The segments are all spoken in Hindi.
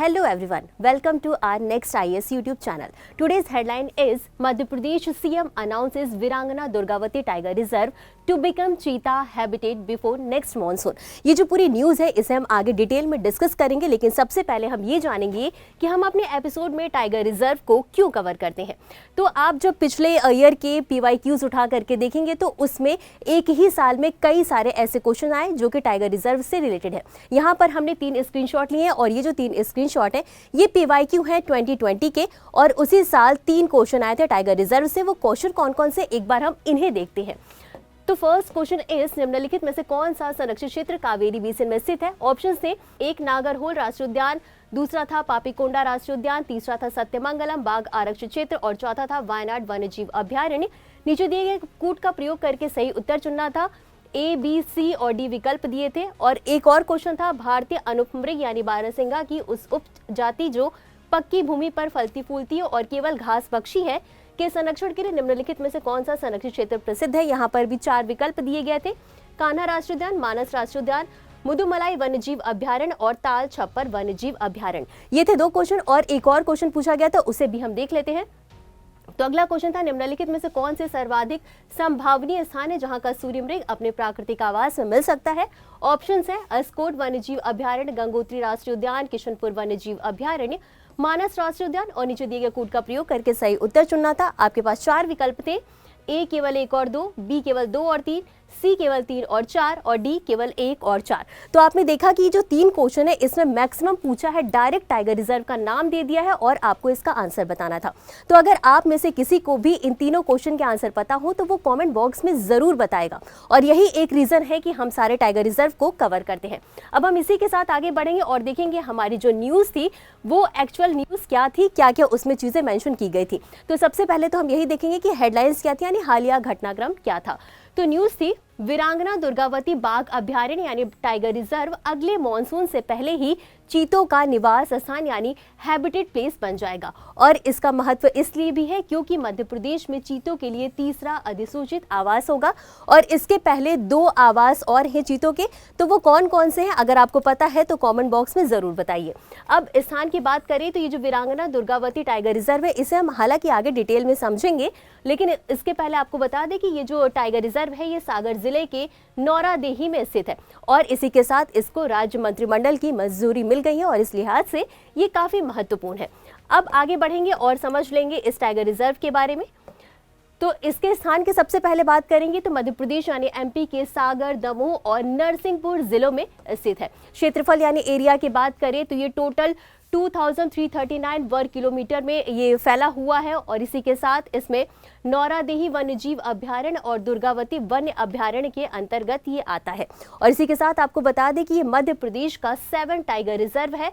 Hello everyone, welcome to our next IAS YouTube channel. Today's headline is Madhya Pradesh CM announces Virangana Durgavati Tiger Reserve to become cheetah habitat before next monsoon. ये जो पूरी न्यूज़ है इसे हम आगे डिटेल में डिस्कस करेंगे, लेकिन सबसे पहले हम ये जानेंगे कि हम अपने एपिसोड में टाइगर रिजर्व को क्यों कवर करते हैं। तो आप जब पिछले ईयर के PYQs उठा करके देखेंगे तो उसमें एक ही साल में कई सारे ऐसे क्वेश्चन आए जो कि टाइगर रिजर्व से रिलेटेड है। यहाँ पर हमने 3 स्क्रीनशॉट लिए हैं और ये जो 3 स्क्रीनशॉट है ये PYQ है 2020 के, और उसी साल 3 क्वेश्चन आए थे टाइगर रिजर्व से। वो क्वेश्चन कौन कौन से, एक बार हम इन्हें देखते हैं। तो फर्स्ट क्वेश्चन इज निम्नलिखित में से कौन सा संरक्षित क्षेत्र कावेरी बेसिन में स्थित है। ऑप्शन से एक नागरहोल राष्ट्रीय उद्यान, दूसरा था पापीकोंडा राष्ट्रीय उद्यान, तीसरा था सत्यमंगलम बाघ आरक्षित क्षेत्र और चौथा था वायनाड वन्यजीव अभ्यारण्य। नीचे दिए गए कूट का प्रयोग करके सही उत्तर चुनना था। A, B, C और D विकल्प दिए थे। और एक और क्वेश्चन था भारतीय अनुपमृग यानी बारहसिंगा की उस उपजाति जो पक्की भूमि पर फलती फूलती है और केवल घास बख्शी है के संरक्षण के लिए निम्नलिखित में से कौन सा संरक्षित क्षेत्र प्रसिद्ध है। यहाँ पर भी 4 विकल्प दिए गए थे। कान्हा राष्ट्रीय उद्यान, मानस राष्ट्रीय उद्यान, मुदुमलाई वन्यजीव अभ्यारण्य और ताल छप्पर वन्यजीव अभ्यारण्य। ये थे 2 क्वेश्चन और एक और क्वेश्चन पूछा गया था, उसे भी हम देख लेते हैं। तो अगला क्वेश्चन था निम्नलिखित में से कौन से सर्वाधिक संभावनीय स्थान है जहां का सूर्यमृग अपने प्राकृतिक आवास में मिल सकता है। ऑप्शंस है अस्कोट वन्यजीव अभ्यारण्य, गंगोत्री राष्ट्रीय उद्यान, किशनपुर वन्यजीव अभ्यारण्य, मानस राष्ट्रीय उद्यान और नीचे दिए गए कूट का प्रयोग करके सही उत्तर चुनना था। आपके पास 4 विकल्प थे। A केवल 1 और 2, B केवल 2 और 3, C केवल 3 और 4 और D केवल 1 और 4। तो आपने देखा कि जो 3 क्वेश्चन है इसमें मैक्सिमम पूछा है डायरेक्ट टाइगर रिजर्व का नाम दे दिया है और आपको इसका आंसर बताना था। तो अगर आप में से किसी को भी इन तीनों क्वेश्चन के आंसर पता हो तो वो कमेंट बॉक्स में जरूर बताएगा, और यही एक रीजन है कि हम सारे टाइगर रिजर्व को कवर करते हैं। अब हम इसी के साथ आगे बढ़ेंगे और देखेंगे हमारी जो न्यूज़ थी वो एक्चुअल न्यूज़ क्या थी, क्या क्या उसमें चीज़ें मेंशन की गई थी। तो सबसे पहले तो हम यही देखेंगे कि हेडलाइंस क्या थी, यानी हालिया घटनाक्रम क्या था। तो न्यूज़ थी वीरांगना दुर्गावती बाघ अभ्यारण्य यानी टाइगर रिजर्व अगले मॉनसून से पहले ही चीतों का निवास स्थान यानी हैबिटेट प्लेस बन जाएगा। और इसका महत्व इसलिए भी है क्योंकि मध्य प्रदेश में चीतों के लिए तीसरा अधिसूचित आवास होगा, और इसके पहले 2 आवास और हैं चीतों के। तो वो कौन कौन से हैं, अगर आपको पता है तो कमेंट बॉक्स में जरूर बताइए। अब स्थान की बात करें तो ये जो वीरांगना दुर्गावती टाइगर रिजर्व है इसे हम हालांकि आगे डिटेल में समझेंगे, लेकिन इसके पहले आपको बता दें कि ये जो टाइगर रिजर्व है ये सागर जिले के नौरादेही में स्थित है और इसी के साथ इसको राज्य मंत्रिमंडल की मंजूरी मिल गई है और इस लिहाज से ये काफी महत्वपूर्ण है। अब आगे बढ़ेंगे और समझ लेंगे इस टाइगर रिजर्व के बारे में। तो इसके स्थान की सबसे पहले बात करेंगे तो मध्य प्रदेश यानी MP के सागर, दमोह और नरसिंहपुर जिलों में स्थित है। क्षेत्रफल यानी एरिया की बात करें तो ये टोटल 2339 वर्ग किलोमीटर में ये फैला हुआ है और इसी के साथ इसमें नौरादेही वन्यजीव अभ्यारण्य और दुर्गावती वन्य अभ्यारण्य के अंतर्गत ये आता है। और इसी के साथ आपको बता दें कि ये मध्य प्रदेश का 7 टाइगर रिजर्व है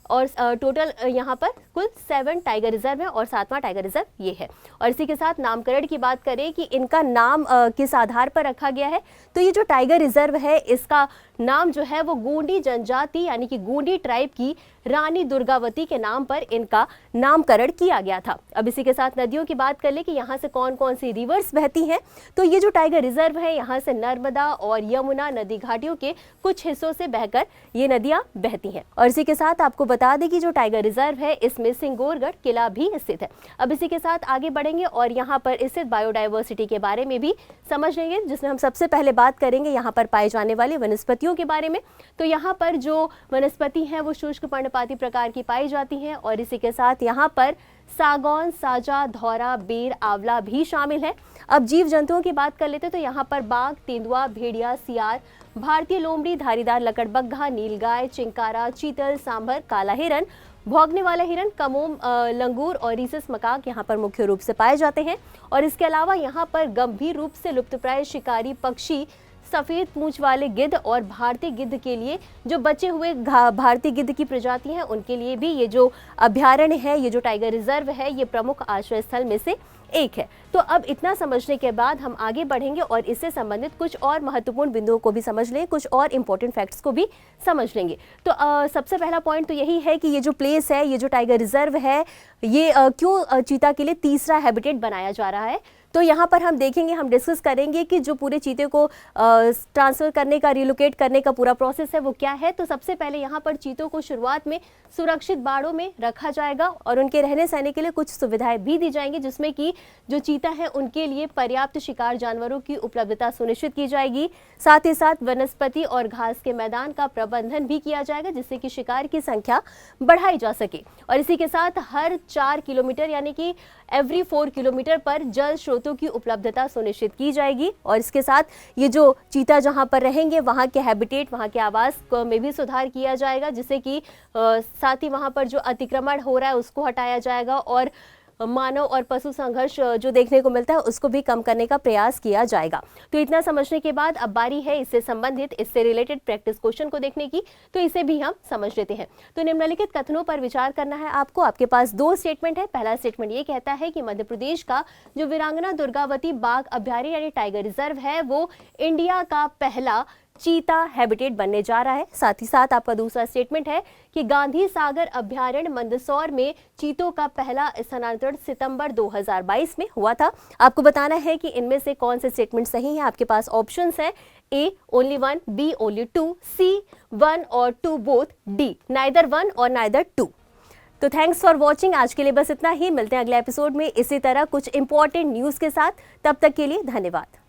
और टोटल यहाँ पर कुल 7 टाइगर रिजर्व है और 7वां टाइगर रिजर्व ये है। और इसी के साथ नामकरण की बात करें कि इनका नाम किस आधार पर रखा गया है, तो ये जो टाइगर रिजर्व है इसका नाम जो है वो गोंडी जनजाति यानी कि गोंडी ट्राइब की रानी दुर्गावती के नाम पर इनका नामकरण किया गया था। अब इसी के साथ नदियों की बात कर ले कि यहाँ से कौन कौन सी रिवर्स बहती हैं, तो ये जो टाइगर रिजर्व है यहाँ से नर्मदा और यमुना नदी घाटियों के कुछ हिस्सों से बहकर ये नदियाँ बहती हैं। और इसी के साथ आपको बता दें कि जो टाइगर रिजर्व है इसमें सिंगोरगढ़ किला भी स्थित है। अब इसी के साथ आगे बढ़ेंगे और यहाँ पर स्थित बायोडाइवर्सिटी के बारे में भी समझ लेंगे, जिसमें हम सबसे पहले बात करेंगे यहाँ पर पाए जाने वाली वनस्पतियों के बारे में। तो यहाँ पर जो वनस्पति हैं वो शुष्क पर्णपाती प्रकार की पाई जाती हैं और इसी के साथ यहाँ पर सागौन, साजा, धौरा, बेर, आंवला भी शामिल है। अब जीव जंतुओं की बात कर लेते तो यहाँ पर बाघ, तेंदुआ, भेड़िया, सियार, भारतीय लोमड़ी, धारीदार लकड़बग्घा, नीलगाय, चिंकारा, चीतल, सांभर, काला हिरन, भौंकने वाला हिरन, कमोम, लंगूर और रीसस मकाक यहाँ पर मुख्य रूप से पाए जाते हैं। और इसके अलावा यहाँ पर गंभीर रूप से लुप्तप्राय शिकारी पक्षी सफेद पूंछ वाले गिद्ध और भारतीय गिद्ध के लिए जो बचे हुए भारतीय गिद्ध की प्रजाति हैं उनके लिए भी ये जो अभ्यारण्य है, ये जो टाइगर रिजर्व है, ये प्रमुख आश्रय स्थल में से एक है। तो अब इतना समझने के बाद हम आगे बढ़ेंगे और इससे संबंधित कुछ और महत्वपूर्ण बिंदुओं को भी समझ लें, कुछ और इंपॉर्टेंट फैक्ट्स को भी समझ लेंगे। तो सबसे पहला पॉइंट तो यही है कि ये जो प्लेस है, ये जो टाइगर रिजर्व है, ये क्यों चीता के लिए तीसरा हैबिटेट बनाया जा रहा है। तो यहाँ पर हम देखेंगे, हम डिस्कस करेंगे कि जो पूरे चीते को ट्रांसफ़र करने का, रिलोकेट करने का पूरा प्रोसेस है वो क्या है। तो सबसे पहले यहाँ पर चीतों को शुरुआत में सुरक्षित बाड़ों में रखा जाएगा और उनके रहने सहने के लिए कुछ सुविधाएं भी दी जाएंगी, जिसमें कि जो चीता है उनके लिए पर्याप्त शिकार जानवरों की उपलब्धता सुनिश्चित की जाएगी। साथ ही साथ वनस्पति और घास के मैदान का प्रबंधन भी किया जाएगा, जिससे कि शिकार की संख्या बढ़ाई जा सके। और इसी के साथ हर 4 किलोमीटर यानी कि एवरी 4 किलोमीटर पर जल स्रोतों की उपलब्धता सुनिश्चित की जाएगी। और इसके साथ ये जो चीता जहां पर रहेंगे वहां के हैबिटेट, वहां के आवास में भी सुधार किया जाएगा, जिससे कि साथ ही वहां पर जो अतिक्रमण हो रहा है उसको हटाया जाएगा और मानव और पशु संघर्ष जो देखने को मिलता है उसको भी कम करने का प्रयास किया जाएगा। तो इतना समझने के बाद अब बारी है इससे संबंधित, इससे रिलेटेड प्रैक्टिस क्वेश्चन को देखने की, तो इसे भी हम समझ लेते हैं। तो निम्नलिखित कथनों पर विचार करना है आपको। आपके पास 2 स्टेटमेंट है। पहला स्टेटमेंट ये कहता है कि मध्य प्रदेश का जो वीरांगना दुर्गावती बाघ अभ्यारण्य यानी टाइगर रिजर्व है वो इंडिया का पहला चीता हैबिटेट बनने जा रहा है। साथ ही साथ आपका दूसरा स्टेटमेंट है कि गांधी सागर अभ्यारण्य मंदसौर में चीतों का पहला स्थानांतरण सितंबर 2022 में हुआ था। आपको बताना है कि इनमें से कौन से स्टेटमेंट सही हैं। आपके पास ऑप्शंस हैं A only 1, B only 2, C 1 और 2 बोथ, D neither 1 और neither 2। तो थैंक्स फॉर वॉचिंग। आज के लिए बस इतना ही। मिलते हैं अगले एपिसोड में इसी तरह कुछ इंपॉर्टेंट न्यूज़ के साथ। तब तक के लिए धन्यवाद।